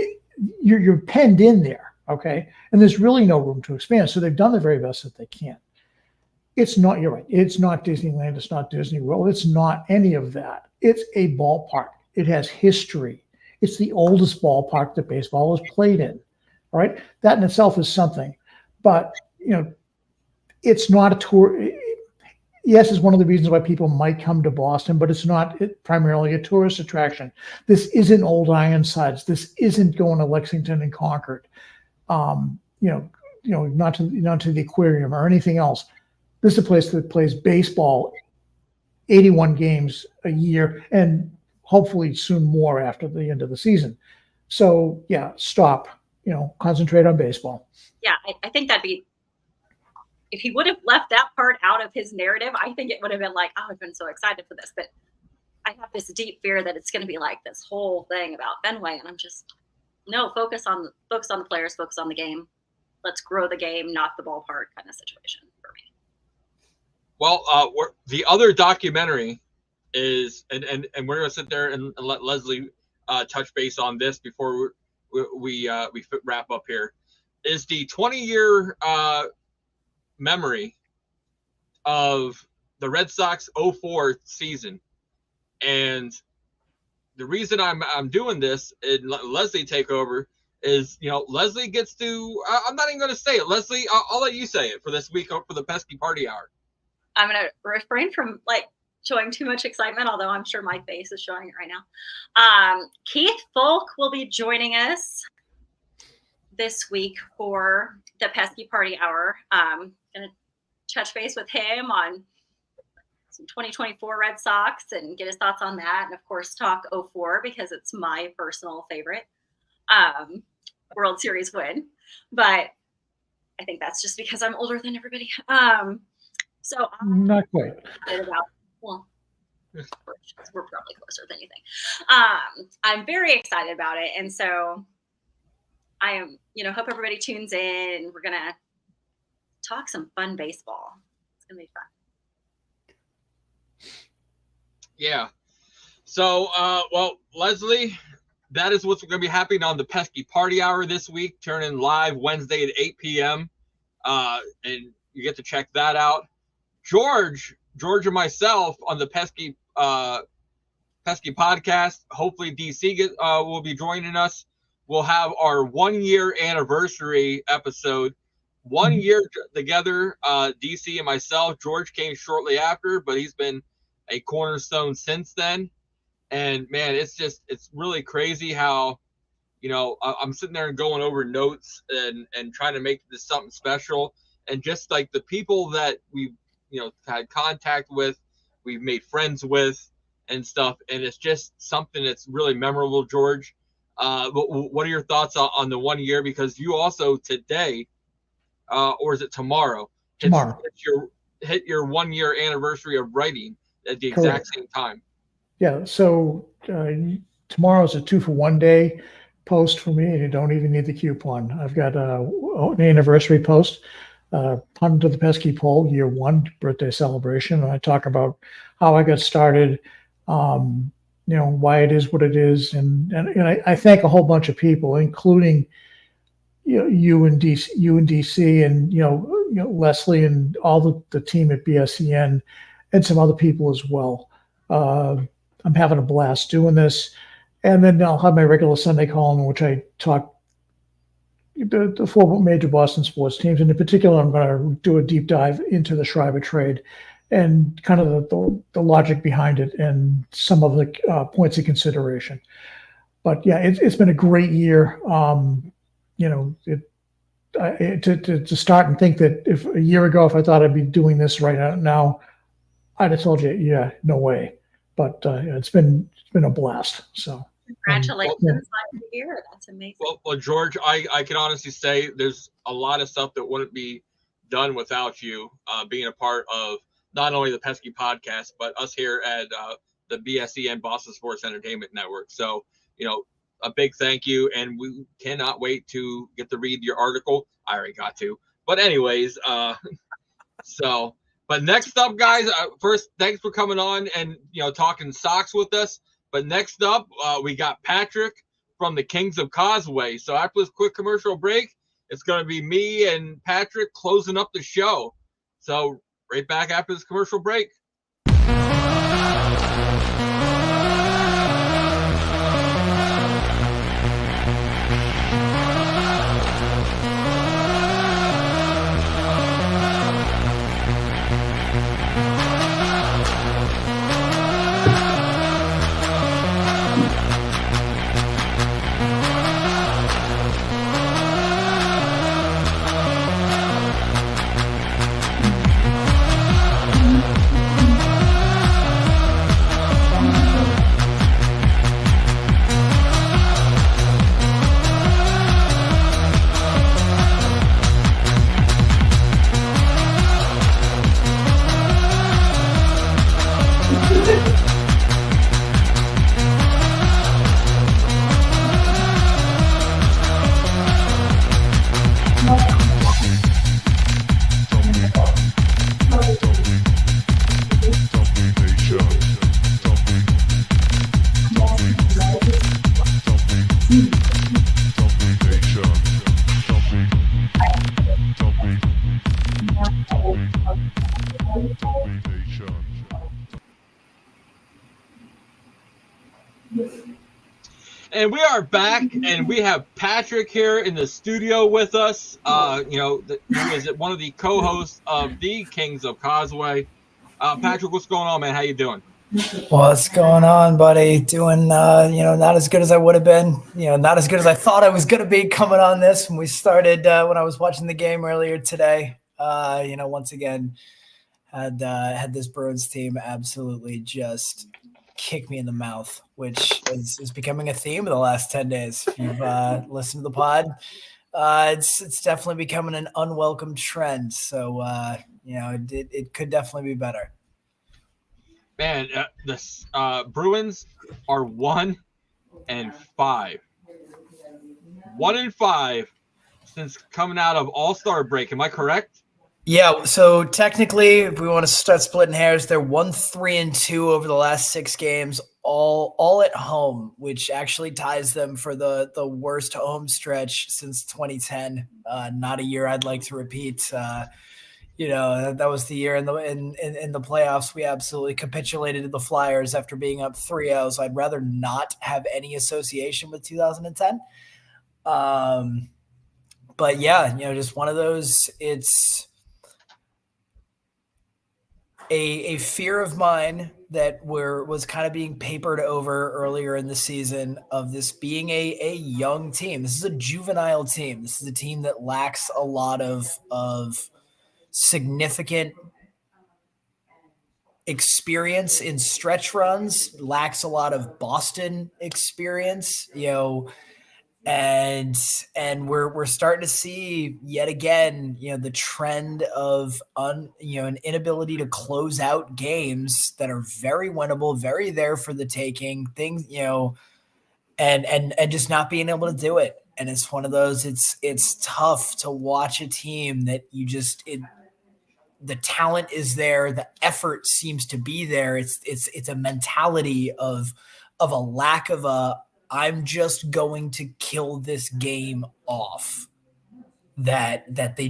S9: you're penned in there, okay? And there's really no room to expand. So they've done the very best that they can. It's not, you're right, it's not Disneyland, it's not Disney World, it's not any of that. It's a ballpark. It has history. It's the oldest ballpark that baseball is played in, all right? That in itself is something. But, it's not a tour. Yes, it's one of the reasons why people might come to Boston, but it's not primarily a tourist attraction. This isn't Old Ironsides. This isn't going to Lexington and Concord, not to the aquarium or anything else. This is a place that plays baseball 81 games a year and hopefully soon more after the end of the season. So, yeah, stop, concentrate on baseball.
S8: Yeah, I think that'd be, if he would have left that part out of his narrative, I think it would have been like, oh, I've been so excited for this. But I have this deep fear that it's going to be like this whole thing about Fenway. And I'm just, no, focus on the players, focus on the game. Let's grow the game, not the ballpark kind of situation for me.
S1: Well, the other documentary is, and we're going to sit there and let Leslie touch base on this before we wrap up here, is the 20-year memory of the Red Sox 04 season. And the reason I'm doing this and let Leslie take over is, Leslie gets to, I'm not even going to say it. Leslie, I'll let you say it for this week for the Pesky Party Hour.
S8: I'm going to refrain from showing too much excitement, although I'm sure my face is showing it right now. Keith Folk will be joining us this week for the Pesky Party Hour. Going to touch base with him on some 2024 Red Sox and get his thoughts on that. And of course, talk 04 because it's my personal favorite World Series win. But I think that's just because I'm older than everybody. So I'm
S9: not quite.
S8: Well, we're probably closer than you think. I'm very excited about it. And so I am, hope everybody tunes in. We're going to talk some fun baseball. It's going to be fun.
S1: Yeah. So, well, Leslie, that is what's going to be happening on the Pesky Party Hour this week, turning live Wednesday at 8 p.m. And you get to check that out. George and myself on the Pesky podcast. Hopefully DC will be joining us. We'll have our 1-year anniversary episode. 1 year together, DC and myself. George came shortly after, but he's been a cornerstone since then. And man, it's really crazy how, I'm sitting there and going over notes and trying to make this something special. And just like the people that we've, had contact with, we've made friends with and stuff. And it's just something that's really memorable, George. What are your thoughts on the 1 year? Because you also today, or is it tomorrow?
S9: Tomorrow.
S1: Hit your 1 year anniversary of writing at the exact same time.
S9: Yeah. So tomorrow is a 2-for-1 day post for me, and you don't even need the coupon. I've got an anniversary post, Pun to the Pesky Poll, year 1 birthday celebration. And I talk about how I got started, why it is what it is. And I thank a whole bunch of people, including you and DC and Leslie and all the team at BSEN and some other people as well. I'm having a blast doing this. And then I'll have my regular Sunday column in which I talk the four major Boston sports teams. And in particular, I'm going to do a deep dive into the Schreiber trade and kind of the logic behind it and some of the points of consideration. But yeah, it's been a great year. To start and think that if a year ago, if I thought I'd be doing this right now, I'd have told you, yeah, no way. But it's been a blast. So
S8: congratulations on the year. That's amazing.
S1: Well, George, I can honestly say there's a lot of stuff that wouldn't be done without you being a part of not only the Pesky podcast, but us here at the BSEN Boston Sports Entertainment Network. So, a big thank you, and we cannot wait to get to read your article. I already got to, but anyways, but next up, guys, first, thanks for coming on and talking Sox with us. But next up, we got Patrick from the Kings of Causeway. So after this quick commercial break, it's going to be me and Patrick closing up the show. So right back after this commercial break. And we are back, and we have Patrick here in the studio with us. Who is one of the co-hosts of the Kings of Causeway. Patrick, what's going on, man? How you doing?
S10: What's going on, buddy? Doing, not as good as I would have been. Not as good as I thought I was going to be coming on this when we started. When I was watching the game earlier today, once again, had this Bruins team absolutely just kick me in the mouth, which is becoming a theme of the last 10 days. If you've listened to the pod, it's definitely becoming an unwelcome trend. So, it could definitely be better.
S1: Man, the Bruins are 1-5. 1-5 since coming out of All-Star break. Am I correct?
S10: Yeah, so technically, if we want to start splitting hairs, they're 1-3-2 over the last 6 games, all at home, which actually ties them for the worst home stretch since 2010. Not a year I'd like to repeat. That was the year in the playoffs we absolutely capitulated to the Flyers after being up 3-0. So I'd rather not have any association with 2010. But yeah, just one of those. It's a fear of mine that was kind of being papered over earlier in the season of this being a young team. This is a juvenile team. This is a team that lacks a lot of significant experience in stretch runs, lacks a lot of Boston experience, and we're starting to see yet again, the trend of an inability to close out games that are very winnable, very there for the taking things, and just not being able to do it. And it's one of those, it's tough to watch a team that the talent is there. The effort seems to be there. It's a mentality of a lack of I'm just going to kill this game off. That they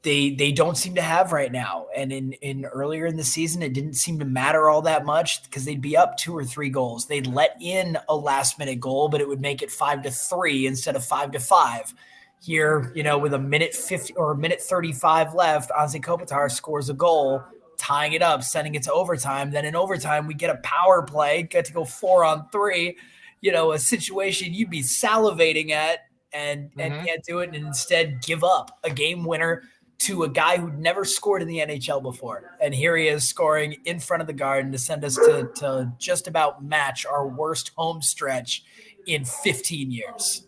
S10: they don't seem to have right now. And in earlier in the season, it didn't seem to matter all that much because they'd be up 2 or 3 goals. They'd let in a last minute goal, but it would make it 5-3 instead of 5-5. Here, with a minute 50 or a minute 35 left, Anze Kopitar scores a goal, tying it up, sending it to overtime. Then in overtime, we get a power play, get to go 4-on-3, a situation you'd be salivating at and can't do it, and instead give up a game winner to a guy who'd never scored in the NHL before. And here he is scoring in front of the Garden to send us to just about match our worst home stretch in 15 years.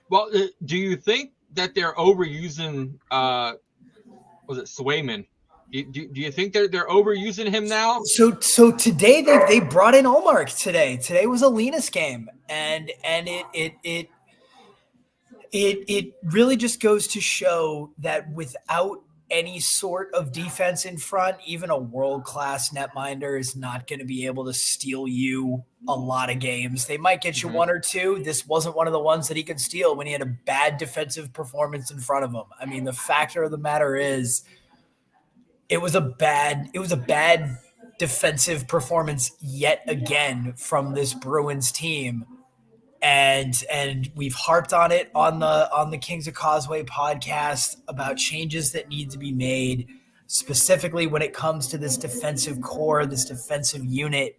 S1: Well, do you think that they're overusing, was it Swayman? Do you think they're overusing him now?
S10: So today they brought in Olmark today. Today was a Linus game, and it really just goes to show that without any sort of defense in front, even a world-class netminder is not going to be able to steal you a lot of games. They might get you 1 or 2. This wasn't one of the ones that he could steal when he had a bad defensive performance in front of him. I mean, the factor of the matter is it was a bad defensive performance yet again from this Bruins team. And we've harped on it on the Kings of Causeway podcast about changes that need to be made, specifically when it comes to this defensive core, this defensive unit.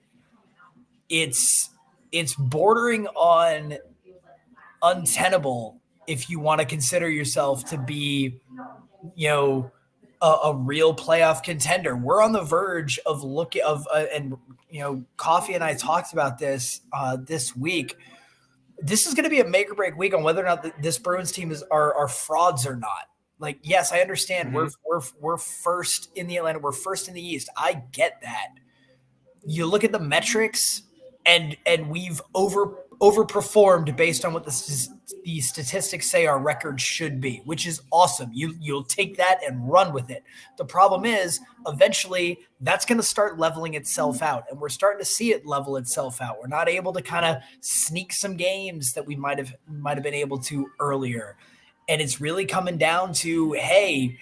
S10: It's bordering on untenable if you want to consider yourself to be, a real playoff contender. We're on the verge of Coffee and I talked about this this week. This is going to be a make or break week on whether or not this Bruins team are frauds or not. Like, yes, I understand we're first in the Atlantic, we're first in the East. I get that. You look at the metrics, and we've overperformed based on what the statistics say our record should be, which is awesome. You'll take that and run with it. The problem is eventually that's going to start leveling itself out, and we're starting to see it level itself out. We're not able to kind of sneak some games that we might have been able to earlier. And it's really coming down to, hey,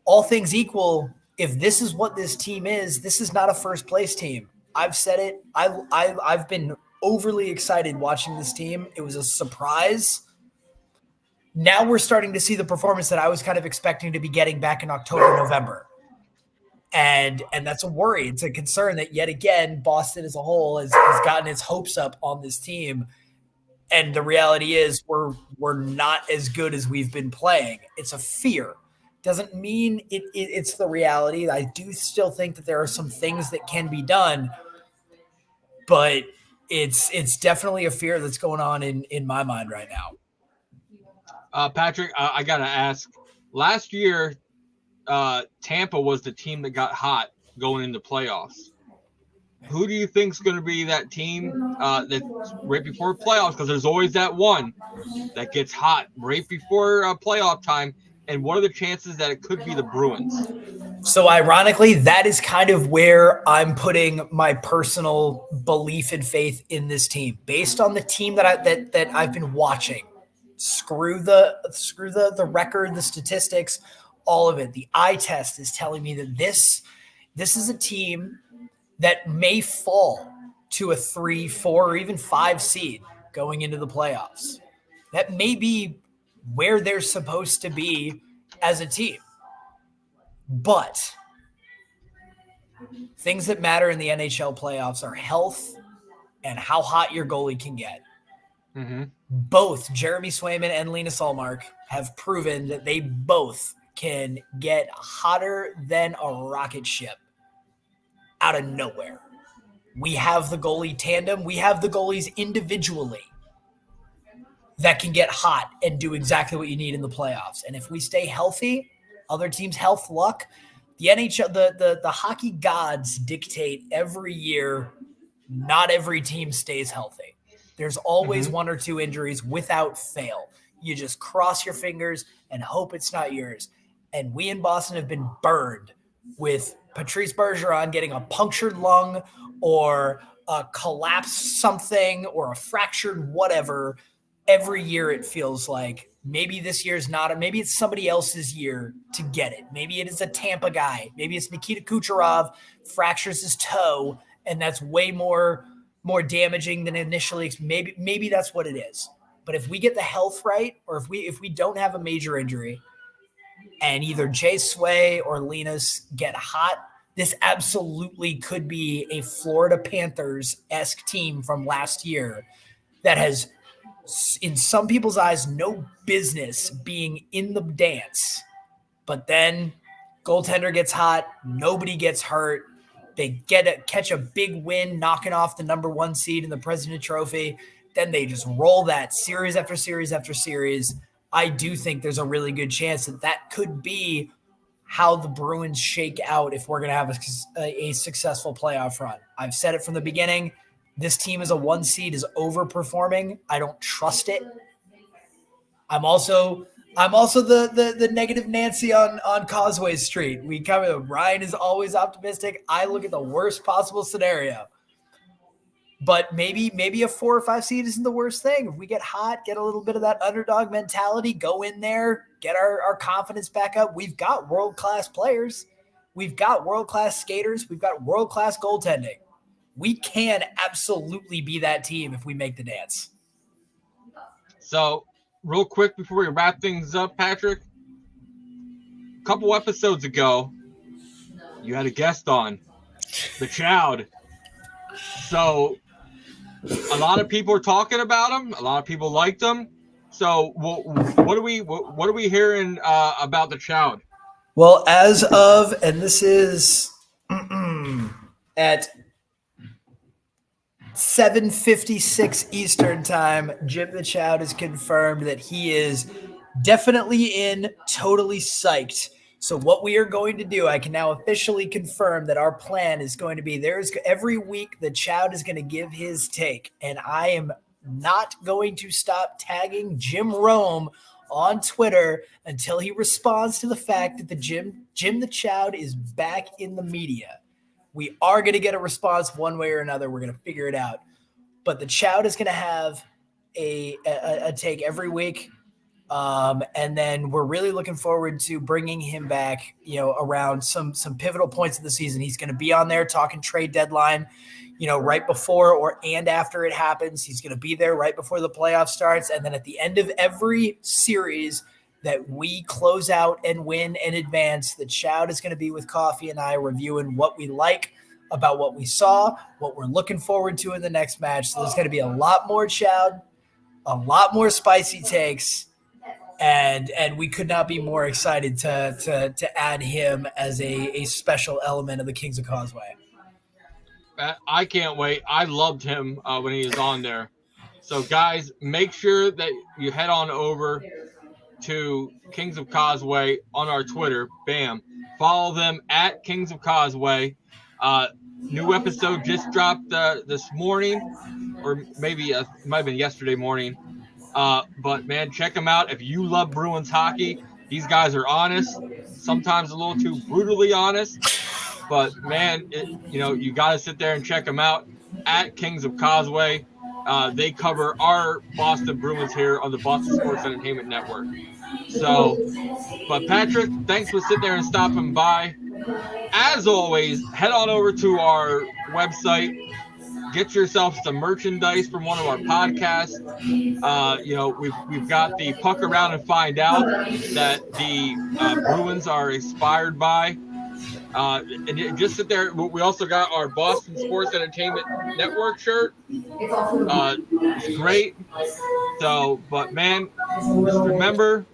S10: all things equal, if this is what this team is, this is not a first place team. I've said it. I've been overly excited watching this team. It was a surprise. Now we're starting to see the performance that I was kind of expecting to be getting back in October, November. And that's a worry. It's a concern that yet again, Boston as a whole has gotten its hopes up on this team. And the reality is we're not as good as we've been playing. It's a fear. Doesn't mean it's the reality. I do still think that there are some things that can be done, but it's definitely a fear that's going on in my mind right now.
S1: Patrick, I got to ask, last year, Tampa was the team that got hot going into playoffs. Who do you think is going to be that team that's right before playoffs? Because there's always that one that gets hot right before playoff time. And what are the chances that it could be the Bruins?
S10: So ironically, that is kind of where I'm putting my personal belief and faith in this team, based on the team that I've been watching. Screw the record, the statistics, all of it. The eye test is telling me that this is a team that may fall to a 3, 4, or even 5 seed going into the playoffs. That may be where they're supposed to be as a team. But things that matter in the NHL playoffs are health and how hot your goalie can get.
S1: Mm-hmm.
S10: Both Jeremy Swayman and Linus Ullmark have proven that they both can get hotter than a rocket ship out of nowhere. We have the goalie tandem. We have the goalies individually that can get hot and do exactly what you need in the playoffs. And if we stay healthy, other teams' health luck, the NHL, the hockey gods dictate every year, not every team stays healthy. There's always 1 or 2 injuries without fail. You just cross your fingers and hope it's not yours. And we in Boston have been burned with Patrice Bergeron getting a punctured lung or a collapsed something or a fractured whatever. Every year it feels like maybe this year's not maybe it's somebody else's year to get it. Maybe it is a Tampa guy. Maybe it's Nikita Kucherov fractures his toe, and that's way more damaging than initially. Maybe that's what it is. But if we get the health right, or if we don't have a major injury, and either Jay Sway or Linus get hot, this absolutely could be a Florida Panthers-esque team from last year that has, in some people's eyes, no business being in the dance. But then goaltender gets hot, nobody gets hurt. They catch a big win, knocking off the number 1 seed in the President Trophy. Then they just roll that series after series after series. I do think there's a really good chance that could be how the Bruins shake out if we're going to have a successful playoff run. I've said it from the beginning. This team as a 1 seed is overperforming. I don't trust it. I'm also the negative Nancy on Causeway Street. Ryan is always optimistic. I look at the worst possible scenario. But maybe a 4 or 5 seed isn't the worst thing. If we get hot, get a little bit of that underdog mentality, go in there, get our confidence back up. We've got world-class players. We've got world-class skaters. We've got world-class goaltending. We can absolutely be that team if we make the dance.
S1: So, real quick before we wrap things up, Patrick, a couple episodes ago, you had a guest on, the Chowd. So, a lot of people are talking about him. A lot of people liked him. So, what are we hearing about the Chowd?
S10: Well, as of, and this is at 7:56 Eastern time, Jim the Chowd has confirmed that he is definitely in, totally psyched. So what we are going to do, I can now officially confirm that our plan is going to be every week the Chowd is going to give his take, and I am not going to stop tagging Jim Rome on Twitter until he responds to the fact that the Jim the Chowd is back in the media. We are going to get a response one way or another. We're going to figure it out. But the Chowd is going to have a take every week. And then we're really looking forward to bringing him back, around some pivotal points of the season. He's going to be on there talking trade deadline, right before and after it happens. He's going to be there right before the playoff starts. And then at the end of every series that we close out and win and advance, the Chowd is going to be with Coffee and I reviewing what we like about what we saw, what we're looking forward to in the next match. So there's going to be a lot more Chowd, a lot more spicy takes. And we could not be more excited to add him as a special element of the Kings of Causeway.
S1: I can't wait. I loved him when he was on there. So, guys, make sure that you head on over to Kings of Causeway on our Twitter. Bam. Follow them at Kings of Causeway. New episode just dropped this morning, or maybe it might have been yesterday morning. But man, check them out. If you love Bruins hockey, these guys are honest, sometimes a little too brutally honest, but man, you got to sit there and check them out at Kings of Causeway. They cover our Boston Bruins here on the Boston Sports Entertainment Network. So, but Patrick, thanks for sitting there and stopping by. As always, head on over to our website. Get yourself some merchandise from one of our podcasts. We've got the Puck Around and Find Out that the Bruins are inspired by. And just sit there. We also got our Boston Sports Entertainment Network shirt. It's great. So, but man, just remember,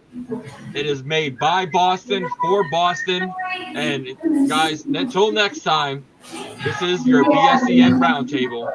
S1: it is made by Boston for Boston. And guys, until next time, this is your BSEN Roundtable.